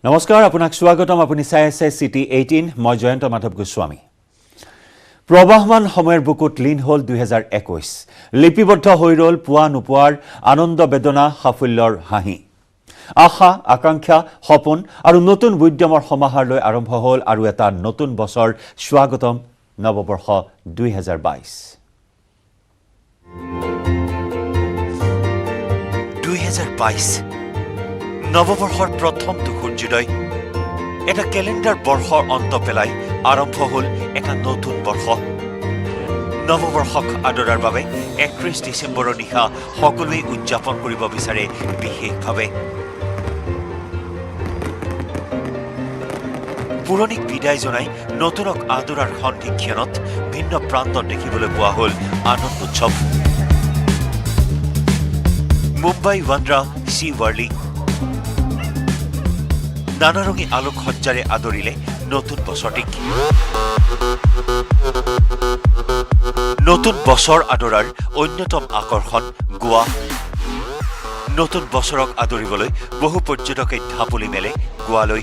নমস্কাৰ আপোনাক স্বাগতম আপুনি চাই আছে সিটি 18 মই জয়ন্ত মাধৱ গোস্বামী প্ৰবাহমান সময়ৰ বুকুত লীন হল 2021 লিপিবদ্ধ হৈ ৰল পুৱা নোপোৱাৰ আনন্দ বেদনা সাফল্যৰ হাঁহি আশা আকাংক্ষা সপোন আৰু নতুন উদ্যমৰ সমাহাৰ লৈ আৰম্ভ হল আৰু এটা নতুন বছৰ স্বাগতম নৱবৰ্ষ 2022 নৱবৰ্ষৰ প্ৰথম সূৰ্যোদয় এটা ক্যালেন্ডাৰ বৰ্ষৰ অন্ত পেলাই আৰম্ভ হল এটা নতুন বৰ্ষ নৱবৰ্ষক আদৰাৰ বাবে 31 ডিসেম্বৰৰ নিশা সকলোৱে উদযাপন কৰিব বিচাৰে বিশেষভাৱে পুৰণিক বিদায় জনাই নতুনক আদৰাৰ সন্ধিক্ষণত ভিন্ন প্ৰান্তত দেখিবলৈ পোৱা হল আনন্দ উৎসৱ মুম্বাই ৱান্দ্ৰা সি ৱাৰ্লি নানাৰঙী আলোক সজ্জাৰে আদৰিলে নতুন বছৰটিক নতুন বছৰ আদৰাৰ অন্যতম আকৰ্ষণ গোৱা নতুন বছৰক আদৰিবলৈ বহু পৰ্যটকে ঢাপলি মেলে গোৱালৈ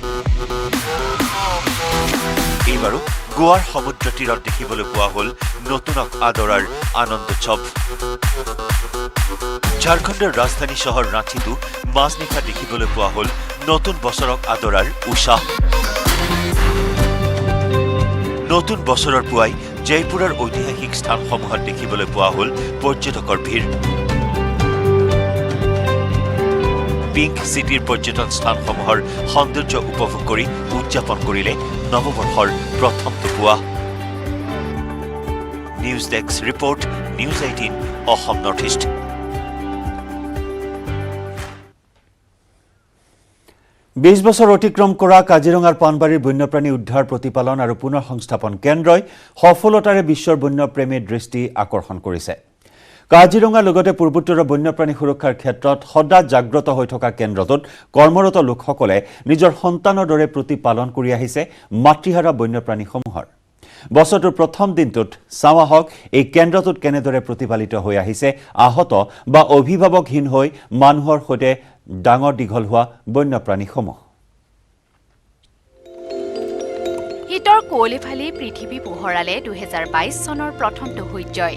এইবাৰো গোৱাৰ সমুদ্ৰ তীৰত দেখিবলৈ পোৱা হল নতুনক আদৰাৰ আনন্দ উৎসৱ ঝাৰখণ্ডৰ ৰাজধানী চহৰ ৰাঁচীতো মাজনিশা দেখিবলৈ পোৱা হল নতুন বছৰক আদৰাৰ উৎসাহ নতুন বছৰৰ পুৱাই জয়পুৰৰ ঐতিহাসিক স্থানসমূহত দেখিবলৈ পোৱা হল পৰ্যটকৰ ভিৰ পিংক সিটিৰ পৰ্যটন স্থানসমূহৰ সৌন্দৰ্য উপভোগ কৰি উদযাপন কৰিলে নৱবৰ্ষৰ প্ৰথমটো পুৱা news desk report news 18 Assam north east বিশ বছৰ অতিক্ৰম কৰা কাজিৰঙাৰ পানবাৰীৰ বন্যপ্ৰাণী উদ্ধাৰ প্ৰতিপালন আৰু পুনৰ সংস্থাপন কেন্দ্ৰই সফলতাৰে বিশ্বৰ বন্যপ্ৰেমীৰ দৃষ্টি আকৰ্ষণ কৰিছে কাজিৰঙাৰ লগতে পূৰ্বোত্তৰৰ বন্যপ্ৰাণী সুৰক্ষাৰ ক্ষেত্ৰত সদা জাগ্ৰত হৈ থকা কেন্দ্ৰটোত কৰ্মৰত লোকসকলে নিজৰ সন্তানৰ দৰে প্ৰতিপালন কৰি আহিছে মাতৃহাৰা বন্যপ্ৰাণীসমূহৰ বছৰটোৰ প্ৰথম দিনটোত চাৱা হওক এই কেন্দ্ৰটোত কেনেদৰে প্ৰতিপালিত হৈ আহিছে আহত বা অভিভাৱকহীন হৈ মানুহৰ সৈতে ডাঙৰ দীঘল হোৱা বন্যপ্ৰাণীসমূহ হিতৰ কোঁৱলী ফালি পৃথিৱী পোহৰালে 2022 চনৰ প্ৰথমটো সূৰ্যই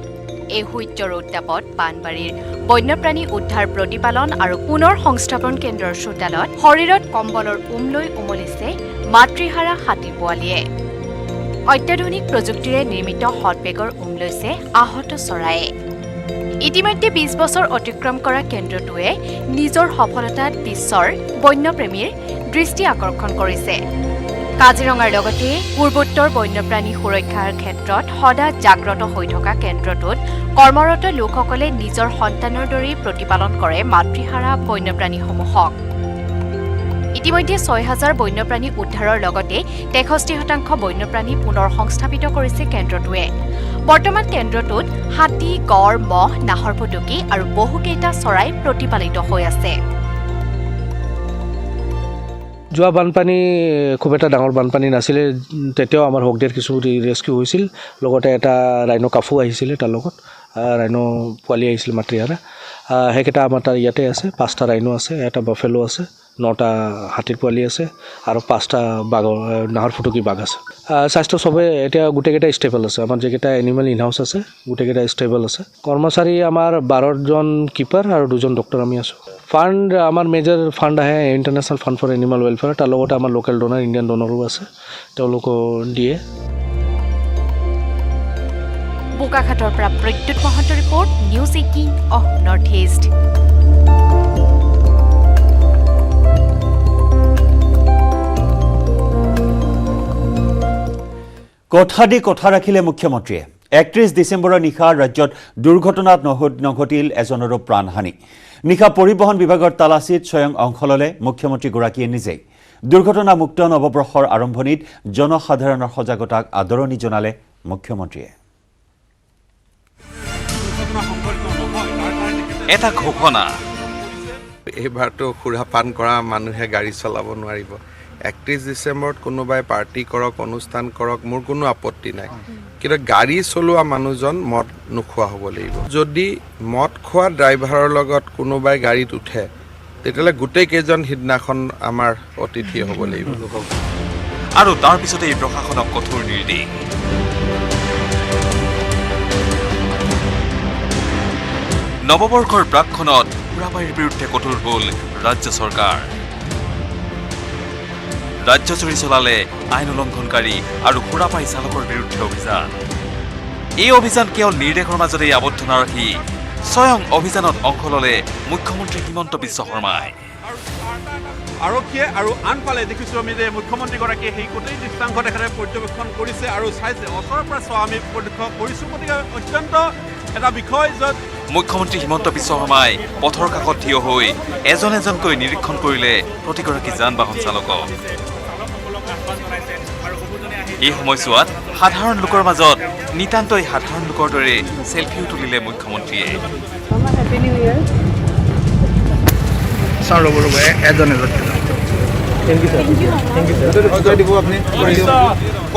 এই সূৰ্যৰ উত্তাপত পানবাৰীৰ বন্যপ্ৰাণী উদ্ধাৰ প্ৰতিপালন আৰু পুনৰ সংস্থাপন কেন্দ্ৰৰ চোতালত শৰীৰত কম্বলৰ লৈ উমলিছে মাতৃহাৰা হাতী পোৱালীয়ে অত্যাধুনিক প্ৰযুক্তিৰে নিৰ্মিত হটবেগৰ লৈছে আহত চৰায়ে ইতিমধ্যে 20 বছৰ অতিক্ৰম কৰা কেন্দ্ৰটোৱে নিজৰ সফলতাত বিশ্বৰ বন্যপ্ৰেমীৰ দৃষ্টি আকৰ্ষণ কৰিছে কাজিৰঙাৰ লগতে পূৰ্বোত্তৰ বন্যপ্ৰাণী সুৰক্ষাৰ ক্ষেত্ৰত সদা জাগ্ৰত হৈ থকা কেন্দ্ৰটোত কৰ্মৰত লোকসকলে নিজৰ সন্তানৰ দৰে প্ৰতিপালন কৰে মাতৃহাৰা বন্যপ্ৰাণীসমূহক ইতিমধ্যে 6000 বন্যপ্ৰাণী উদ্ধাৰৰ লগতে 63% বন্যপ্ৰাণী পুনৰ সংস্থাপিত কৰিছে কেন্দ্ৰটোৱে বৰ্তমান কেন্দ্ৰটোত হাতী গড় মহ নাহৰফুটুকী আৰু বহুকেইটা চৰাই প্ৰতিপালিত হৈ আছে যোৱা বানপানী খুব এটা ডাঙৰ বানপানী নাছিলে তেতিয়াও আমাৰ হকডেৰ কিছু ৰেস্কিউ হৈছিল লগতে এটা ৰাইনো কাফু আহিছিলে তাৰ লগত ৰাইনো পোৱালি আহিছিল মাতৃহাৰা সেইকেইটা আমাৰ তাৰ ইয়াতে আছে 5টা ৰাইনো আছে এটা বাফেলো আছে 9টা হাতীৰ পোৱালি আছে আৰু 5টা বাঘৰ নাহৰফুটুকী বাঘ আছে স্বাস্থ্য সবে এতিয়া গোটেইকেইটা ষ্টেবল আছে আমাৰ যেকেইটা এনিমেল ইনহাউচ আছে গোটেইকেইটা ষ্টেবল আছে কৰ্মচাৰী আমাৰ 12জন কিপাৰ আৰু 2জন ডক্টৰ আমি আছো ফাণ্ড আমাৰ মেজৰ ফাণ্ড আহে international fund for animal welfare তাৰ লগতে আমাৰ লোকেল ডোনাৰ ইণ্ডিয়ান ডোনাৰো আছে তেওঁলোকো দিয়ে বোকাখাটৰ পৰা প্ৰদ্যুৎ মহন্তৰ report news 18 of north east কথা ৰাখিলে মুখ্যমন্ত্ৰীয়ে 31 ডিসেম্বৰৰ নিশা ৰাজ্যত দুৰ্ঘটনাত নঘটিল এজনৰো প্ৰাণহানি নিশা পৰিবহণ বিভাগৰ তালাচীত স্বয়ং অংশ ললে মুখ্যমন্ত্ৰীগৰাকীয়ে নিজেই দুৰ্ঘটনামুক্ত নৱবৰ্ষৰ আৰম্ভণিত জনসাধাৰণৰ সজাগতাক আদৰণি জনালে মুখ্যমন্ত্ৰীয়ে এটা ঘোষণা এইবাৰতো সুৰাপান কৰা মানুহে গাড়ী চলাব নোৱাৰিব 31 ডিসেম্বৰত কোনোবাই পাৰ্টি কৰক অনুষ্ঠান কৰক মোৰ কোনো আপত্তি নাই কিন্তু গাড়ী চলোৱা মানুহজন মদ নোখোৱা হ'ব লাগিব যদি মদ খোৱা ড্ৰাইভাৰৰ লগত কোনোবাই গাড়ীত উঠে তেতিয়াহ'লে গোটেইকেইজন সিদিনাখন আমাৰ অতিথি হ'ব লাগিব। আৰু তাৰ পিছতেই প্ৰশাসনক কঠোৰ নিৰ্দেশ। নৱবৰ্ষৰ প্ৰাকখনত সুৰাপায়ীৰ বিৰুদ্ধে কঠোৰ হ'ল ৰাজ্য চৰকাৰ। ৰাজ্যজুৰি চলালে আইন উলংঘনকাৰী আৰু সুৰাপায়ী চালকৰ বিৰুদ্ধে অভিযান। এই অভিযান কেৱল নিৰ্দেশৰ মাজতেই আবদ্ধ নাৰাখি স্বয়ং অভিযানত অংশ ল'লে মুখ্যমন্ত্ৰী হিমন্ত বিশ্ব শৰ্মাই। আৰক্ষীয়ে আৰু আনফালে দেখিছোঁ আমি যে মুখ্যমন্ত্ৰীগৰাকীয়ে সেই গোটেই দৃশ্যাংশ তেখেতে পৰ্যবেক্ষণ কৰিছে আৰু চাইছে, ওচৰৰ পৰা চোৱা আমি প্ৰত্যক্ষ কৰিছোঁ। গতিকে অত্যন্ত এটা বিষয় য'ত মুখ্যমন্ত্ৰী হিমন্ত বিশ্ব শৰ্মাই পথৰ কাষত থিয় হৈ এজন এজনকৈ নিৰীক্ষণ কৰিলে প্ৰতিগৰাকী যান বাহন চালকক। এই সময়ছোৱাত সাধাৰণ লোকৰ মাজত নিতান্তই সাধাৰণ লোকৰ দৰে চেলফিও তুলিলে মুখ্যমন্ত্ৰীয়ে।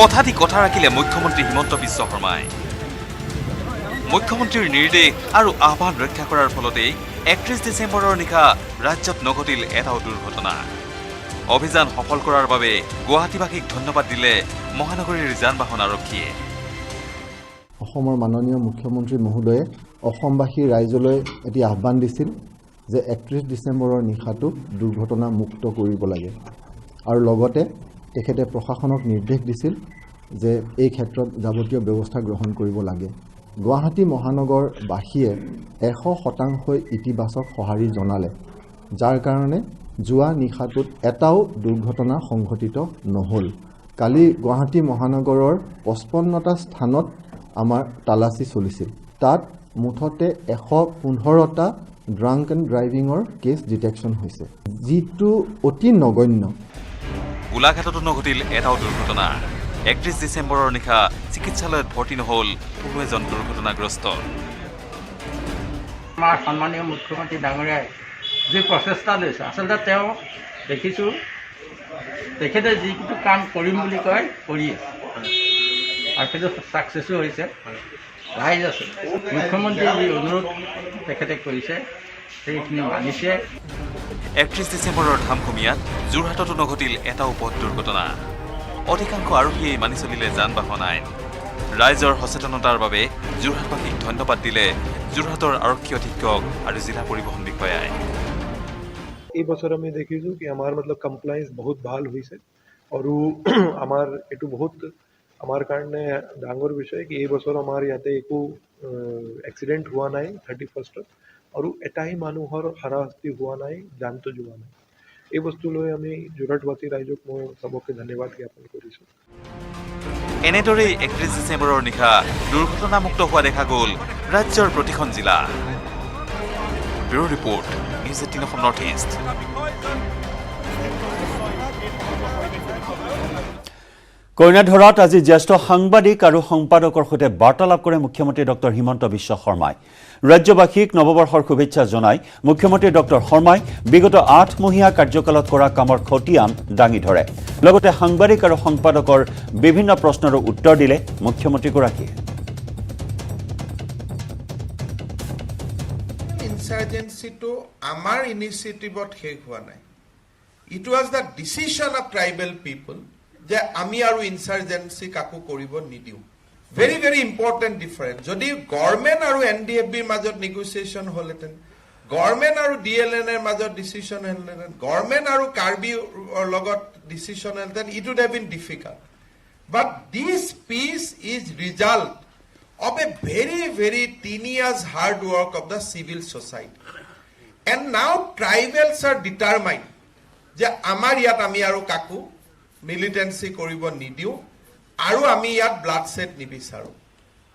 কথা দি কথা ৰাখিলে মুখ্যমন্ত্ৰী হিমন্ত বিশ্ব শৰ্মাই। মুখ্যমন্ত্ৰীৰ নিৰ্দেশ আৰু আহ্বান ৰক্ষা কৰাৰ ফলতেই 31 ডিচেম্বৰৰ নিশা ৰাজ্যত নঘটিল এটাও দুৰ্ঘটনা। অভিযান সফল কৰাৰ বাবে গুৱাহাটীবাসীক ধন্যবাদ দিলে মহানগৰীৰ যান বাহন আৰক্ষীয়ে। অসমৰ মাননীয় মুখ্যমন্ত্ৰী মহোদয়ে অসমবাসী ৰাইজলৈ এটি আহ্বান দিছিল যে 31 ডিচেম্বৰৰ নিশাটো দুৰ্ঘটনা মুক্ত কৰিব লাগে আৰু লগতে তেখেতে প্ৰশাসনক নিৰ্দেশ দিছিল যে এই ক্ষেত্ৰত যাৱতীয় ব্যৱস্থা গ্ৰহণ কৰিব লাগে। গুৱাহাটী মহানগৰবাসীয়ে 100% ইতিবাচক সঁহাৰি জনালে, যাৰ কাৰণে যোৱা নিশাটোত এটাও দুৰ্ঘটনা সংঘটিত নহ'ল। কালি গুৱাহাটী মহানগৰৰ 55টা স্থানত আমাৰ তালাচী চলিছিল। তাত মুঠতে 115টা ড্ৰাংক এণ্ড ড্ৰাইভিঙৰ কেছ ডিটেকশ্যন হৈছে, যিটো অতি নগণ্য। গোলাঘাটতো নঘটিল এটাও দুৰ্ঘটনা। 31 ডিচেম্বৰৰ নিশা চিকিৎসালয়ত ভৰ্তি নহ'ল কোনো এজন দুৰ্ঘটনাগ্ৰস্ত। আমাৰ সন্মানীয় মুখ্যমন্ত্ৰী ডাঙৰীয়াই যি প্ৰচেষ্টা লৈছে, আচলতে তেওঁ দেখিছোঁ তেখেতে যিটো কাম কৰিম বুলি কয় কৰি আছে আৰু সেইটো ছাকচেছো হৈছে। ৰাইজ আছে, মুখ্যমন্ত্ৰীয়ে যি অনুৰোধ তেখেতে কৰিছে সেইখিনি মানিছে। 31 ডিচেম্বৰৰ ধামখুমীয়াত যোৰহাটতো নঘটিল এটাও পথ দুৰ্ঘটনা। অধিকাংশ আৰক্ষীয়ে মানি চলিলে যান বাহন আইন। ৰাইজৰ সচেতনতাৰ বাবে যোৰহাটবাসীক ধন্যবাদ দিলে যোৰহাটৰ আৰক্ষী অধীক্ষক আৰু জিলা পৰিবহণ বিষয়াই। এই বছৰ আমি দেখিছোঁ কি আমাৰ কমপ্লায়েন্স বহুত ভাল হৈছে আৰু আমাৰ এইটো বহুত আমাৰ কাৰণে ডাঙৰ বিষয় কি এই বছৰ আমাৰ ইয়াতে একো এক্সিডেণ্ট হোৱা নাই 31st আৰু এটাই মানুহৰ হাৰাশাস্তি হোৱা নাই, জানটো যোৱা নাই। এই বস্তু লৈ আমি যোৰহাটবাসী ৰাইজক মই চবকে ধন্যবাদ জ্ঞাপন কৰিছোঁ। এনেদৰেই 31 ডিচেম্বৰৰ নিশা দুৰ্ঘটনামুক্ত হোৱা দেখা গ'ল ৰাজ্যৰ প্ৰতিখন জিলা। Bureau report, news 18 Assam north east. কইনাধৰাত আজি জ্যেষ্ঠ সাংবাদিক আৰু সম্পাদকৰ সৈতে বাৰ্তালাপ কৰে মুখ্যমন্ত্ৰী ডক্টৰ হিমন্ত বিশ্ব শৰ্মাই। ৰাজ্যবাসীক নৱবৰ্ষৰ শুভেচ্ছা জনাই মুখ্যমন্ত্ৰী ডক্টৰ শৰ্মাই বিগত 8মহীয়া কাৰ্যকালত কৰা কামৰ খতিয়ান দাঙি ধৰে। লগতে সাংবাদিক আৰু সম্পাদকৰ বিভিন্ন প্ৰশ্নৰো উত্তৰ দিলে মুখ্যমন্ত্ৰীগৰাকীয়ে। ইনসাৰ্জেন্সিটো আমাৰ ইনিচিয়েটিভত শেষ হোৱা নাই। It was the decision of tribal people যে আমি আৰু ইনসাৰ্জেন্সি কাকো কৰিব নিদিওঁ। Very very important difference. যদি গভৰ্ণমেণ্ট আৰু NDFBৰ মাজত নেগচিয়েশ্যন হ'লহেঁতেন, গভৰ্ণমেণ্ট আৰু DLNৰ মাজত ডিচিশ্যন হ'লহেঁতেন, গভৰ্ণমেণ্ট আৰু কাৰ্বিৰ লগত ডিচিশ্যন হ'লহেঁতেন, it would have been difficult. But this piece is result of a very, very tedious hard work of the civil society. And now tribals are determined যে আমাৰ ইয়াত আমি আৰু কাকো মিলিটেন্সি কৰিব নিদিওঁ আৰু আমি ইয়াত ব্লাড সেট নিবিচাৰোঁ।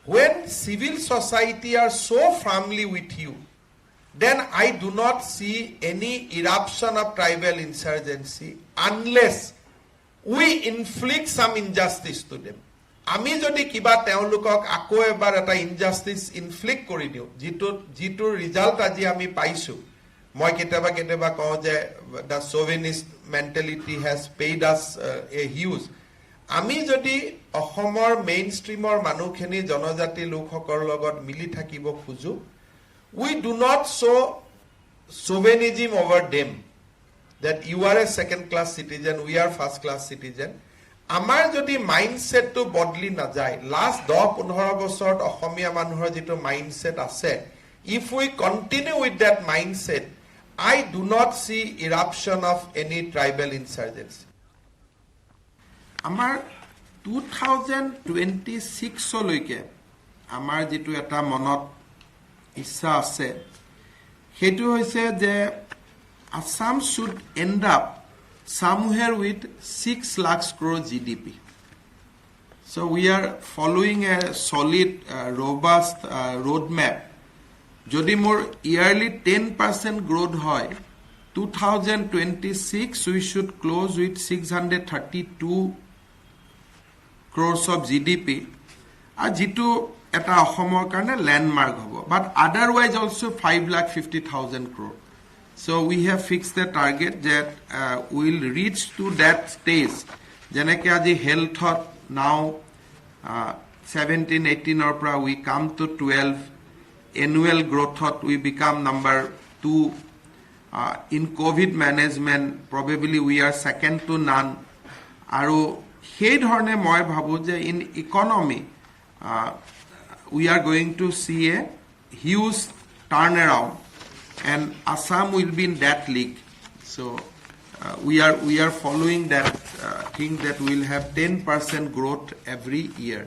When civil society are so firmly with you, then I do not see any eruption of tribal insurgency unless we inflict some injustice to them. আমি যদি কিবা তেওঁলোকক আকৌ এবাৰ এটা ইনজাষ্টিস ইনফ্লিক্ট কৰি দিওঁ, যিটো ৰিজাল্ট আজি আমি পাইছোঁ, মই কেতিয়াবা কওঁ যে দ্য চোভেনিষ্ট মেণ্টেলিটি হেজ পেইড আছ এ হিউজ। আমি যদি অসমৰ মেইন ষ্ট্ৰীমৰ মানুহখিনি জনজাতি লোকসকলৰ লগত মিলি থাকিব খোজো, we do not show' chauvinism over them. that you are a second class citizen, we are first class citizen. আমাৰ যদি মাইণ্ডছেটটো বদলি নাযায়, লাষ্ট 10-15 বছৰত অসমীয়া মানুহৰ যিটো মাইণ্ডছেট আছে, if we continue with that mindset, I do not see eruption of any tribal insurgency. আমাৰ 2026 লৈকে আমাৰ যেটো এটা মনত ইচ্ছা আছে হেতু হৈছে যে Assam should end up somewhere with 6 lakh crore GDP. So we are following a solid, robust roadmap. Jodi more yearly 10% growth hoy, 2026 we should close with 632 crores of GDP. Jitu eta Ahomor karne landmark hobo. But otherwise also 5,50,000 crore. So we have fixed the target that we will reach to that stage. Janeke aji health now 17-18 or pra we come to 12. Annual growth we become number 2. In COVID management probably we are second to none. Aru সেই ধৰণে মই ভাবো যে in economy we are going to see a huge turnaround. And Assam will be in that league. So we are following that thing that we will have 10% growth every year.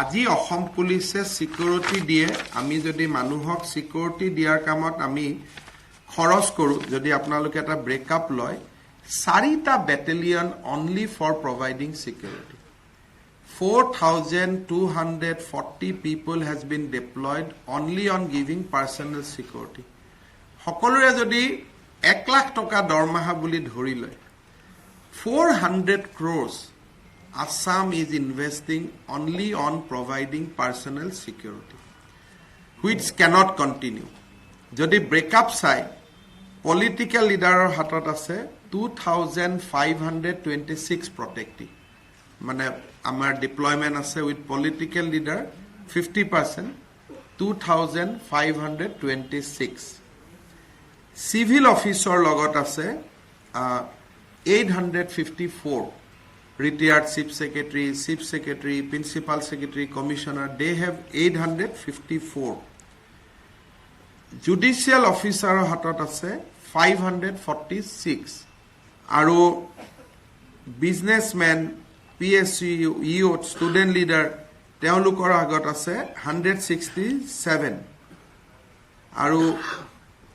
Aji Ahom Police security die, ami jodi manuhok security diar kamot ami khoros koru, jodi apnaloke eta breakup loy, 4ta battalion only for providing security. 4,240 people has been deployed only on giving personal security. Hokolore jodi 1 lakh toka dormaha buli dhori loy. 400 crores Assam is investing only on providing personal security, which cannot continue. Jodi breakup sai, political leader hatot ase 2,526 protectee. Mane our deployment ase with political leader 50%, 2,526. Civil officer logot ase 854. Retired chief secretary, principal secretary, commissioner, they have 854. Judicial officer hatot ase 546. Aru businessman, PSU, youth, student leader, তেওঁলোকৰ আগত আছে 167. আৰু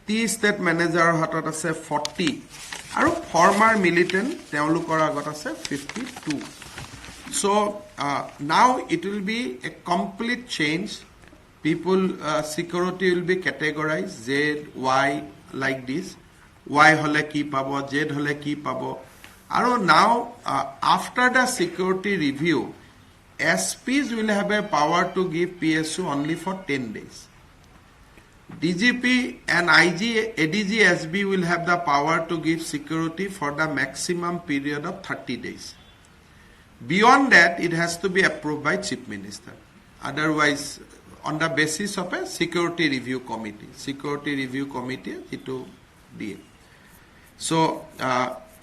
T state manager হাতত আছে 40. আৰু former militant তেওঁলোকৰ আগত আছে 52. So now it will be a complete change. People, security will be categorized, Z, Y, like this. Y hole ki pabo, Z hole ki pabo. And now, after the security review, SPs will have a power to give PSU only for 10 days. DGP and IG, ADG, SB will have the power to give security for the maximum period of 30 days. Beyond that, it has to be approved by Chief Minister. Otherwise, on the basis of a security review committee, itu দিয়ে. So,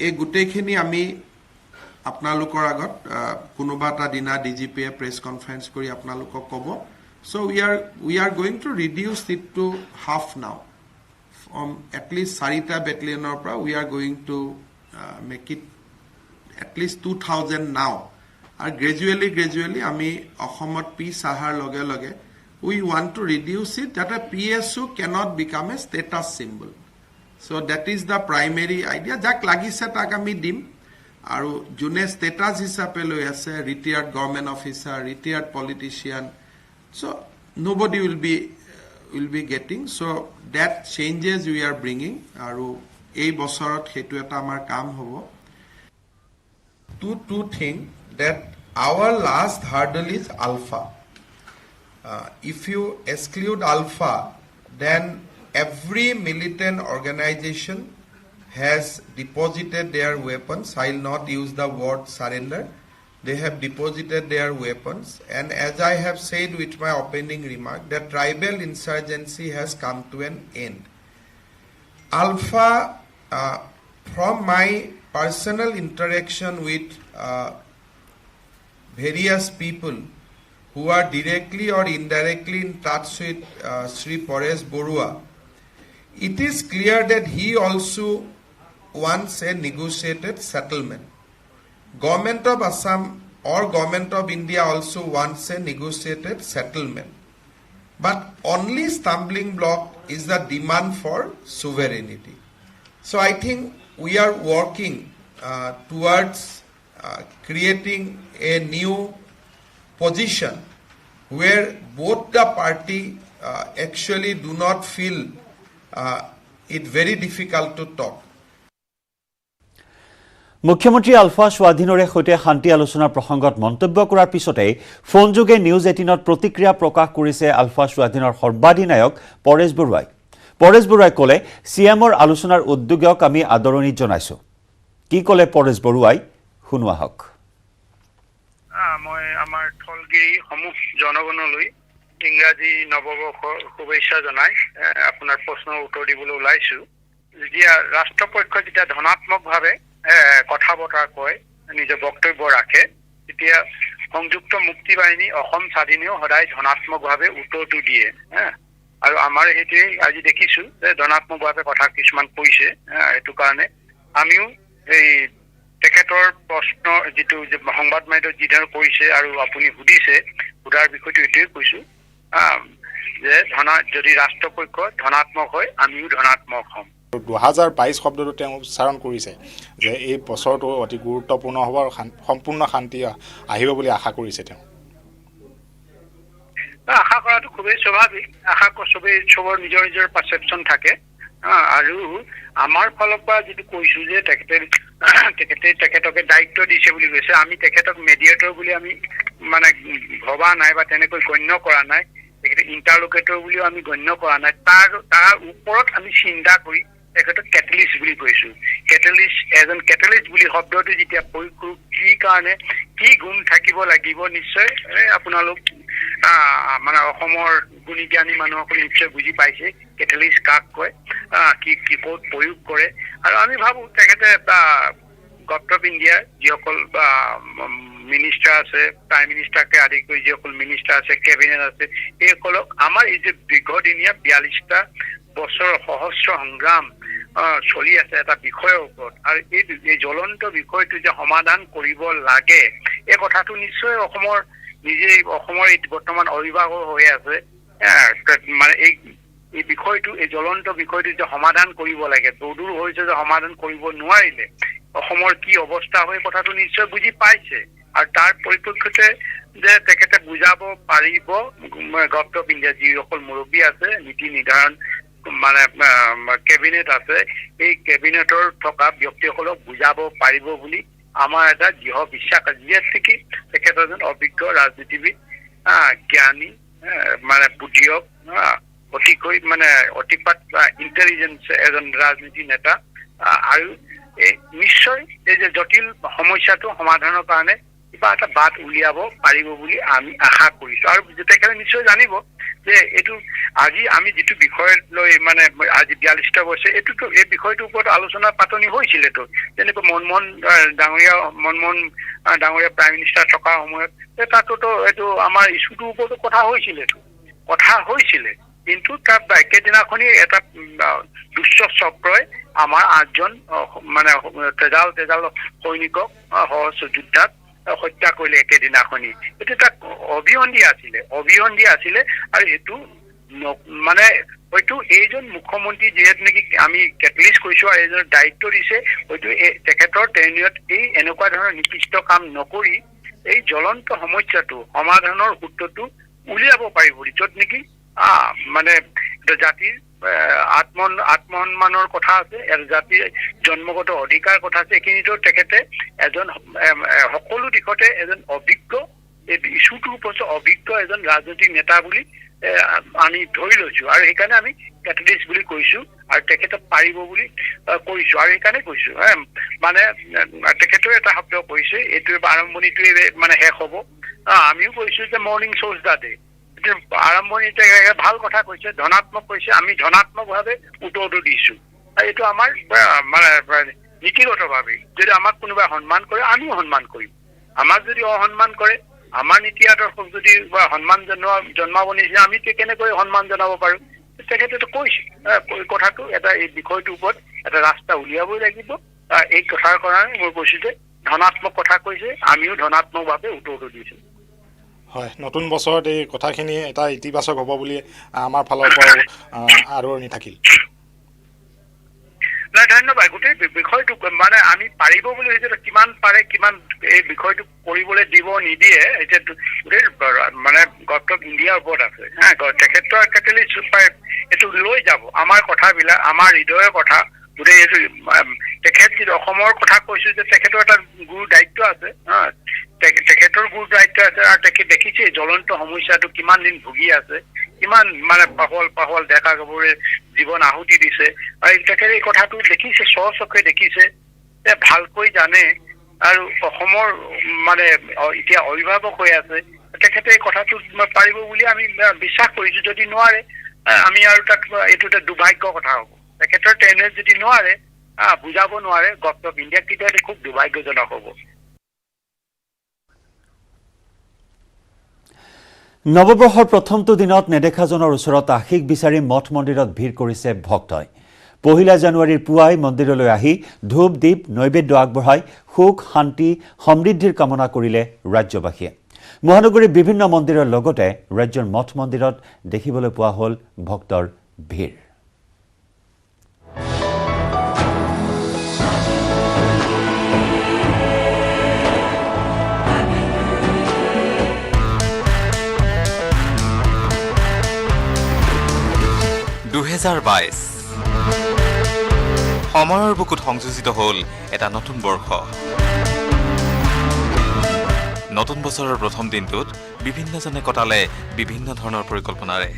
এই গোটেইখিনি আমি আপোনালোকৰ আগত কোনোবা এটা দিনা ডিজিপিয়ে press conference কৰি আপোনালোকক ক'ব. So we are going to reduce it to half now. From at least 4ta battalionor pra we are going to make it at least 2,000 now. And gradually ami Ahomot peace ahar loge loge we want to reduce it that a PSU cannot become a status symbol. So that is the primary idea. Jak lagise tak ami dim. Aru june status hisabe loi ase retired government officer, retired politician. So nobody will be getting. So that changes we are bringing. Aru ei bosorot hetu eta amar kam hobo. Two thing that our last hurdle is alpha. If you exclude alpha, then every militant organization has deposited their weapons. I'll not use the word surrender. They have deposited their weapons. And as I have said with my opening remark, the tribal insurgency has come to an end. Alpha, from my personal interaction with various people who are directly or indirectly in touch with Sri Paresh Borua, it is clear that he also wants a negotiated settlement. Government of Assam or Government of India also wants a negotiated settlement. But only stumbling block is the demand for sovereignty. So I think we are working towards creating a new position where both the party actually do not feel it very difficult to talk. মুখ্যমন্ত্ৰী আলফা স্বাধীনৰে সৈতে শান্তি আলোচনাৰ প্ৰসংগত মন্তব্য কৰাৰ পিছতে ফোনযোগে news 18ত প্ৰতিক্ৰিয়া প্ৰকাশ কৰিছে আলফা স্বাধীনৰ সৰ্বাধিনায়ক পৰেশ বৰুৱাই। পৰেশ বৰুৱাই ক'লে সিএমৰ আলোচনাৰ উদ্যোগক আমি আদৰণি জনাইছো। কি ক'লে পৰেশ বৰুৱাই শুনোৱা হওক। মই আমাৰ থলগিৰি সমূহ জনগণলৈ ইংৰাজী নৱবৰ্ষৰ শুভেচ্ছা জনাই আপোনাৰ প্ৰশ্নৰ উত্তৰ দিবলৈ ওলাইছো। যেতিয়া ৰাষ্ট্ৰপক্ষ যেতিয়া ধনাত্মকভাৱে কথা বতৰা কয়, নিজৰ বক্তব্য ৰাখে, তেতিয়া সংযুক্ত মুক্তি বাহিনী অসম স্বাধীনেও সদায় ধনাত্মকভাৱে উত্তৰটো দিয়ে। আৰু আমাৰ সেইটোৱে আজি দেখিছো যে ধনাত্মকভাৱে কথা কিছুমান কৈছে। সেইটো কাৰণে আমিও এই তেখেতৰ প্ৰশ্ন যিটো সংবাদ মাধ্যমত যিধৰণে কৰিছে আৰু আপুনি সুধিছে, সোধাৰ বিষয়টো এইটোৱে কৈছো যে যদি ৰাষ্ট্ৰপক্ষ ধনাত্মক হয় আমিও ধনাত্মক হ'ম। 2022 শব্দটো তেওঁ উচ্চাৰণ কৰিছে যে এই বছৰটো অতি গুৰুত্বপূৰ্ণ হ'ব আৰু সম্পূৰ্ণ শান্তি আহিব বুলি আশা কৰিছে তেওঁ। আশা কৰাটো খুবেই স্বাভাৱিক। আশা চবৰ নিজৰ নিজৰ পাৰচেপশ্যন থাকে। আৰু আমাৰ ফালৰ পৰা যিটো কৈছো যে তেখেতকে দায়িত্ব দিছে বুলি কৈছে, আমি তেখেতক মেডিয়েটৰ বুলি আমি মানে ভবা নাই বা তেনেকৈ গণ্য কৰা নাই। তেখেতে ইণ্টাৰলোকেটৰ বুলিও আমি গণ্য কৰা নাই। তাৰ ওপৰত আমি চিন্তা কৰি তেখেতক কেটেলিষ্ট বুলি কৈছো। এজন কেটেলিষ্ট বুলি শব্দটো যেতিয়া প্ৰয়োগ কৰো, কি কাৰণে কি গুণ থাকিব লাগিব, নিশ্চয় আপোনালোক মানে অসমৰ গুণী জ্ঞানী মানুহসকলে নিশ্চয় বুজি পাইছে কেটেলিষ্ট কাক কয়, কি ক'ত প্ৰয়োগ কৰে। আৰু আমি ভাবো তেখেতে গভৰ্ণমেণ্ট অফ ইণ্ডিয়া যিসকল মিনিষ্টাৰ আছে, প্ৰাইম মিনিষ্টাৰকে আদি কৰি যিসকল মিনিষ্টাৰ আছে, কেবিনেট আছে, এইসকলক আমাৰ এই যে দীৰ্ঘদিনীয়া 42টা বছৰৰ সহস্ৰ সংগ্ৰাম চলি আছে এটা বিষয়ৰ ওপৰত, আৰু এই জ্বলন্ত বিষয়টো যে সমাধান কৰিব লাগে, এই কথাটো নিশ্চয় অসমৰ এই বৰ্তমান অভিভাৱক হৈ আছে। মানে এই বিষয়টো, এই জ্বলন্ত বিষয়টো যে সমাধান কৰিব লাগে, দূৰ হৈছে যে সমাধান কৰিব নোৱাৰিলে অসমৰ কি অৱস্থা হয় কথাটো নিশ্চয় বুজি পাইছে। আৰু তাৰ পৰিপ্ৰেক্ষিতে যে তেখেতে বুজাব পাৰিব, গভৰ্ণমেণ্ট অফ ইণ্ডিয়া যিসকল মুৰব্বী আছে, নীতি নিৰ্ধাৰণ মানে কেবিনেট আছে, এই কেবিনেটৰ থকা ব্যক্তিসকলক বুজাব পাৰিব বুলি আমাৰ এটা দৃঢ় বিশ্বাস আছে। যিহেতু কি তেখেত এজন অভিজ্ঞ ৰাজনীতিবিদ, জ্ঞানী, মানে বুদ্ধিয়ক, অতিকৈ মানে অতিপাত ইণ্টেলিজেন্স এজন ৰাজনীতি নেতা। আৰু নিশ্চয় এই যে জটিল সমস্যাটো সমাধানৰ কাৰণে কিবা এটা বাট উলিয়াব পাৰিব বুলি আমি আশা কৰিছো। আৰু তেখেতে নিশ্চয় জানিব যে এইটো আজি আমি যিটো বিষয় লৈ মানে আজি 42টা বছৰ এই বিষয়টোৰ ওপৰত আলোচনা পাতনি হৈছিলেতো। যেনেকৈ মনমোহন ডাঙৰীয়া প্ৰাইম মিনিষ্টাৰ থকাৰ সময়ত তাতোতো এইটো আমাৰ ইছ্যুটোৰ ওপৰতো কথা হৈছিলে। কিন্তু তাৰ একেদিনাখনি এটা দুষ্ট চক্ৰই আমাৰ 8জন মানে তেজাল সৈনিকক সহস্ৰ যোদ্ধাক হত্যা কৰিলে একেদিনাখনি। এইটো এটা অভিসন্ধি আছিলে। আৰু সেইটো মানে হয়তো এইজন মুখ্যমন্ত্ৰী যিহেতু নেকি আমি কেটেলিষ্ট কৈছো আৰু এইজনৰ দায়িত্ব দিছে, হয়তো তেখেতৰ টেনিয়ত এই এনেকুৱা ধৰণৰ নিৰ্দিষ্ট কাম নকৰি এই জ্বলন্ত সমস্যাটো সমাধানৰ সূত্ৰটো উলিয়াব পাৰিব, য'ত নেকি মানে জাতিৰ আত্মসন্মানৰ কথা আছে, জাতিৰ জন্মগত অধিকাৰ কথা আছে। এইখিনিতো তেখেতে এজন সকলো দিশতে এজন অভিজ্ঞ, এই ইছ্যুটোৰ ওপৰত অভিজ্ঞ এজন ৰাজনৈতিক নেতা বুলি আমি ধৰি লৈছো। আৰু সেইকাৰণে আমি কেটেলিষ্ট বুলি কৈছো, আৰু তেখেতে পাৰিব বুলি কৈছো। আৰু সেইকাৰণে কৈছো মানে তেখেতেও এটা শব্দ কৈছে, এইটোৱে আৰম্ভণিটোৱে মানে শেষ হ'ব। আমিও কৈছো যে মৰ্ণিং শ্ব'জ দা ডে, আৰম্ভণিতে ভাল কথা কৈছে, ধনাত্মক কৈছে, আমি ধনাত্মকভাৱে উত্তৰটো দিছো। এইটো আমাৰ মানে নীতিগতভাৱে যদি আমাক কোনোবাই সন্মান কৰে আমিও সন্মান কৰিম। আমাক যদি অসন্মান কৰে, আমাৰ নীতি আদৰ্শক যদি সন্মান জন্মাব নিদিয়ে আমি কেনেকৈ সন্মান জনাব পাৰো? তেখেতেতো কৈছে কথাটো এটা এই বিষয়টোৰ ওপৰত এটা ৰাস্তা উলিয়াবই লাগিব। এই কথাৰ কাৰণে মই কৈছো যে ধনাত্মক কথা কৈছে, আমিও ধনাত্মকভাৱে উত্তৰটো দিছো। হয়, নতুন বছৰত এই কথাখিনি এটা ইতিবাচক হ'ব বুলি আমাৰ ফালৰ পৰা আদৰণি থাকিল। নাই, ধন্যবাদ। গোটেই বিষয়টো মানে আমি পাৰিব বুলি ভাবিছো, কিমান পাৰে কিমান এই বিষয়টো কৰিবলৈ দিব নিদিয়ে এতিয়া গোটেই মানে গভৰ্ণমেণ্ট অফ ইণ্ডিয়াৰ ওপৰত আছে। তেখেতৰ কেটেলিষ্ট এইটো লৈ যাব আমাৰ কথাবিলাক, আমাৰ হৃদয়ৰ কথা গোটেই এইটো তেখেত যদি অসমৰ কথা কৈছো যে তেখেতৰ এটা গুৰু দায়িত্ব আছে। তেখেতৰ গুৰু দায়িত্ব আছে আৰু তেখেত দেখিছে জ্বলন্ত সমস্যাটো কিমান দিন ভুগি আছে, কিমান মানে পাহল ডেকা গাভৰুৱে জীৱন আহুতি দিছে। আৰু তেখেতে এই কথাটো দেখিছে, স্বচক্ষে দেখিছে, ভালকৈ জানে আৰু অসমৰ মানে এতিয়া অভিভাৱক হৈ আছে। তেখেতে এই কথাটো পাৰিব বুলি আমি বিশ্বাস কৰিছো। যদি নোৱাৰে আমি আৰু তাক এইটো এটা দুৰ্ভাগ্য কথা হ'ব। তেখেতৰ তেনে যদি নোৱাৰে বুজাব নোৱাৰে গভৰ্ণমেণ্ট অফ ইণ্ডিয়াক, তেতিয়াহ'লে খুব দুৰ্ভাগ্যজনক হ'ব। নৱবৰ্ষৰ প্ৰথমটো দিনত নেদেখাজনৰ ওচৰত আশীষ বিচাৰি মঠ মন্দিৰত ভিৰ কৰিছে ভক্তই। 1 জানুৱাৰীৰ পুৱাই মন্দিৰলৈ আহি ধূপ দীপ নৈবেদ্য আগবঢ়াই সুখ শান্তি সমৃদ্ধিৰ কামনা কৰিলে ৰাজ্যবাসীয়ে। মহানগৰীৰ বিভিন্ন মন্দিৰৰ লগতে ৰাজ্যৰ মঠ মন্দিৰত দেখিবলৈ পোৱা হ'ল ভক্তৰ ভিৰ। সময়ৰ বুকুত সংযোজিত হ'ল এটা নতুন বৰ্ষ। নতুন বছৰৰ প্ৰথম দিনটোত বিভিন্নজনে কটালে বিভিন্ন ধৰণৰ পৰিকল্পনাৰে।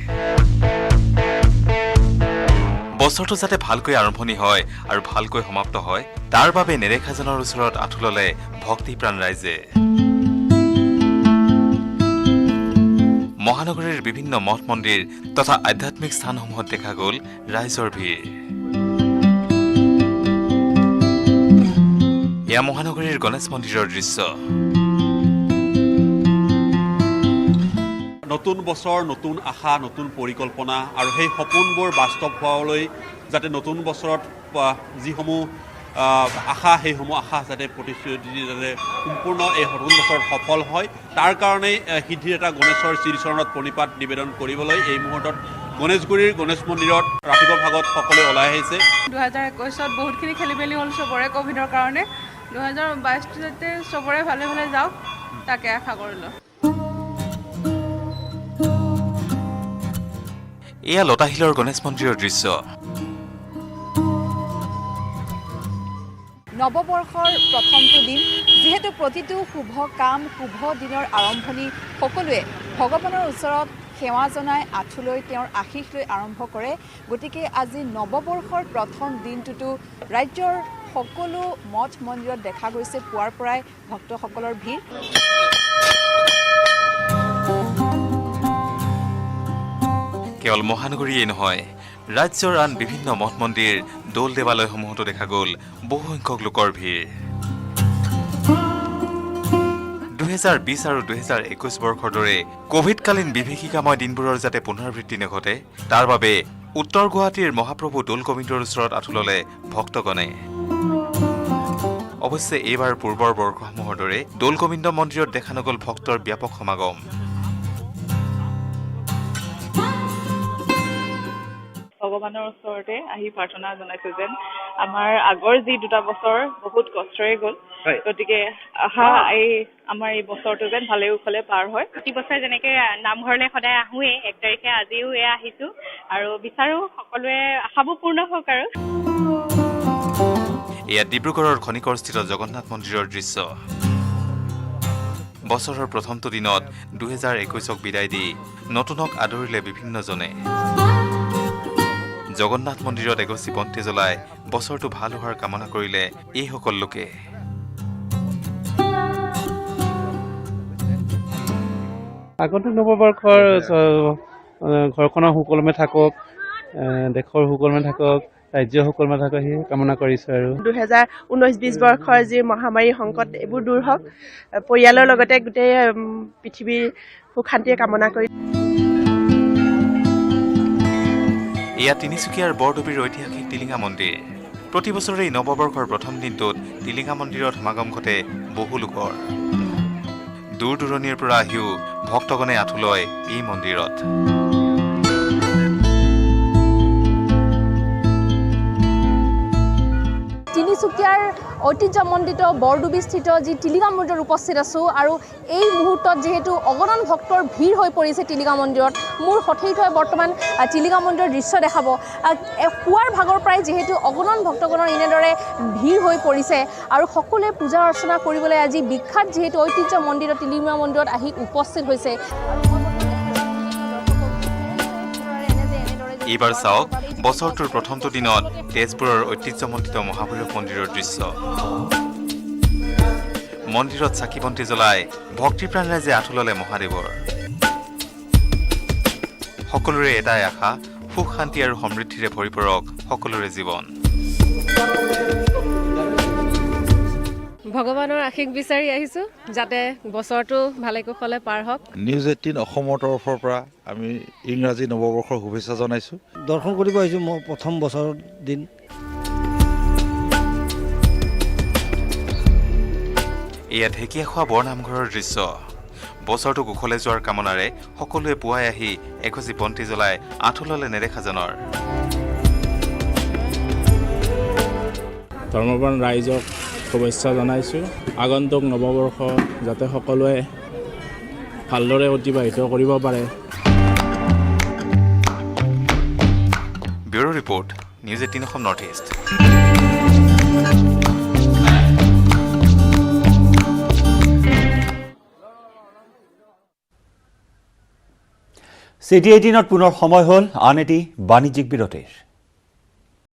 বছৰটো যাতে ভালকৈ আৰম্ভণি হয় আৰু ভালকৈ সমাপ্ত হয় তাৰ বাবে নেদেখাজনৰ ওচৰত আঁঠু ল'লে ভক্তিপ্ৰাণ ৰাইজে। মহানগৰীৰ বিভিন্ন মঠ মন্দিৰ তথা আধ্যাত্মিক স্থানসমূহত দেখা গ'ল ৰাইজৰ ভিৰ। এয়া মহানগৰীৰ গণেশ মন্দিৰৰ দৃশ্য। নতুন বছৰ, নতুন আশা, নতুন পৰিকল্পনা আৰু সেই সপোনবোৰ বাস্তৱ হোৱালৈ যাতে নতুন বছৰত যিসমূহ আশা, সেইসমূহ আশা যাতে প্ৰতিশ্ৰুতি যাতে সম্পূৰ্ণ এই নতুন বছৰত সফল হয় তাৰ কাৰণেই সিদ্ধিৰ এটা গণেশৰ শ্ৰীচৰণত প্ৰণিপাত নিবেদন কৰিবলৈ এই মুহূৰ্তত গণেশগুৰিৰ গণেশ মন্দিৰত ৰাতিপুৱা ভাগত সকলোৱে ওলাই আহিছে। 2021ত বহুতখিনি খেলি মেলি হ'ল চবৰে ক'ভিডৰ কাৰণে। 2022 যাতে চবৰে ভালে ভালে যাওক তাকে আশা কৰিলোঁ। এয়া লতাশিলৰ গণেশ মন্দিৰৰ দৃশ্য। নৱবৰ্ষৰ প্ৰথমটো দিন, যিহেতু প্ৰতিটো শুভ কাম, শুভ দিনৰ আৰম্ভণি সকলোৱে ভগৱানৰ ওচৰত সেৱা জনাই আঁঠু লৈ তেওঁৰ আশীষ লৈ আৰম্ভ কৰে। গতিকে আজি নৱবৰ্ষৰ প্ৰথম দিনটোতো ৰাজ্যৰ সকলো মঠ মন্দিৰত দেখা গৈছে পুৱাৰ পৰাই ভক্তসকলৰ ভিৰ। কেৱল মহানগৰীয়েই নহয়, ৰাজ্যৰ আন বিভিন্ন মঠ মন্দিৰ দৌল দেৱালয়সমূহতো দেখা গ'ল বহুসংখ্যক লোকৰ ভিৰ। 2020 আৰু 2021 বৰ্ষৰ দৰে কোভিডকালীন বিভীষিকাময় দিনবোৰৰ যাতে পুনৰাবৃত্তি নঘটে তাৰ বাবে উত্তৰ গুৱাহাটীৰ মহাপ্ৰভু দৌল গোবিন্দৰ ওচৰত আঁঠু ল'লে ভক্তগণে। অৱশ্যে এইবাৰ পূৰ্বৰ বৰ্ষসমূহৰ দৰে দৌল গোবিন্দ মন্দিৰত দেখা নগ'ল ভক্তৰ ব্যাপক সমাগম। ভগৱানৰ ওচৰতে আহি প্ৰাৰ্থনা জনাইছো যেন আমাৰ আগৰ যি 2টা বছৰ বহুত কষ্টৰে গ'ল, গতিকে আশা আমাৰ এই বছৰটো যেন ভালে কুশলে পাৰ হয়। প্ৰতি বছৰে যেনেকে নামঘৰলৈ সদায় আহোঁৱেই, 1 তাৰিখে আজিও আহিছোঁ আৰু বিচাৰোঁ সকলোৱে আশাবোৰ পূৰ্ণ হওক। আৰু এয়া ডিব্ৰুগড়ৰ খনিকৰস্থিত জগন্নাথ মন্দিৰৰ দৃশ্য। বছৰৰ প্ৰথমটো দিনত 2021ক বিদায় দি নতুনক আদৰিলে বিভিন্নজনে। জগন্নাথ মন্দিৰত এগছি বন্তি জ্বলাই বছৰটো ভাল হোৱাৰ কামনা কৰিলে এইসকল লোকে। আগন্তুক নৱবৰ্ষৰ ঘৰখনৰ সুকলমে থাকক, দেশৰ সুকলমে থাকক, ৰাজ্য সকল মাথাকৈ কামনা কৰিছোঁ আৰু 2019-20 বৰ্ষৰ যি মহামাৰী সংকট এইবোৰ দূৰ হওক পৰিয়ালৰ লগতে গোটেই পৃথিৱীৰ সুখ শান্তিয়ে কামনা কৰি এয়া তিনিচুকীয়াৰ বৰডুবিৰ ঐতিহাসিক টিলিঙা মন্দিৰ প্ৰতি বছৰে এই নৱবৰ্ষৰ প্ৰথম দিনটোত টিলিঙা মন্দিৰত সমাগম ঘটে বহু লোকৰ দূৰ দূৰণিৰ পৰা আহিও ভক্তগণে আঁঠু লয় এই মন্দিৰত তিনিচুকীয়াৰ ঐতিহ্যমণ্ডিত বৰডুবিস্থিত যি টিলিঙা মন্দিৰত উপস্থিত আছোঁ আৰু এই মুহূৰ্তত যিহেতু অগণন ভক্তৰ ভিৰ হৈ পৰিছে টিলিঙা মন্দিৰত মোৰ সঠিক হৈ বৰ্তমান টিলিঙা মন্দিৰৰ দৃশ্য দেখাব পুৱাৰ ভাগৰ পৰাই যিহেতু অগণন ভক্তগণৰ এনেদৰে ভিৰ হৈ পৰিছে আৰু সকলোৱে পূজা অৰ্চনা কৰিবলৈ আজি বিখ্যাত যিহেতু ঐতিহ্যমণ্ডিত টিলিঙা মন্দিৰত আহি উপস্থিত হৈছে এইবাৰ চাওক বছৰটোৰ প্ৰথমটো দিনত তেজপুৰৰ ঐতিহ্যমণ্ডিত মহাভৈৰৱ মন্দিৰৰ দৃশ্য মন্দিৰত চাকি বন্তি জ্বলাই ভক্তিপ্ৰাণ ৰাইজে আঁঠু ল'লে মহাদেৱৰ সকলোৰে এটাই আশা সুখ শান্তি আৰু সমৃদ্ধিৰে ভৰি পৰক সকলোৰে জীৱন ভগৱানৰ আশীষ বিচাৰি আহিছোঁ যাতে বছৰটো ভালে কুশলে পাৰ হওক নিউজ 18 অসমৰ তৰফৰ পৰা আমি ইংৰাজী নৱবৰ্ষৰ শুভেচ্ছা জনাইছোঁ দৰ্শন কৰিব আহিছোঁ মই প্ৰথম বছৰৰ দিন এয়া ঢেকীয়াখোৱা বৰনামঘৰৰ দৃশ্য বছৰটো কুশলে যোৱাৰ কামনাৰে সকলোৱে পুৱাই আহি এগছি বন্তি জ্বলাই আঁঠু ল'লে নেদেখাজনৰ ধৰ্মপ্ৰাণ ৰাইজক শুভেচ্ছা জনাইছোঁ আগন্তুক নৱবৰ্ষ যাতে সকলোৱে ভালদৰে অতিবাহিত কৰিব পাৰে bureau' report news 18 Assam north east city 18ত পুনৰ সময় হ'ল আন এটি বাণিজ্যিক বিৰতিৰ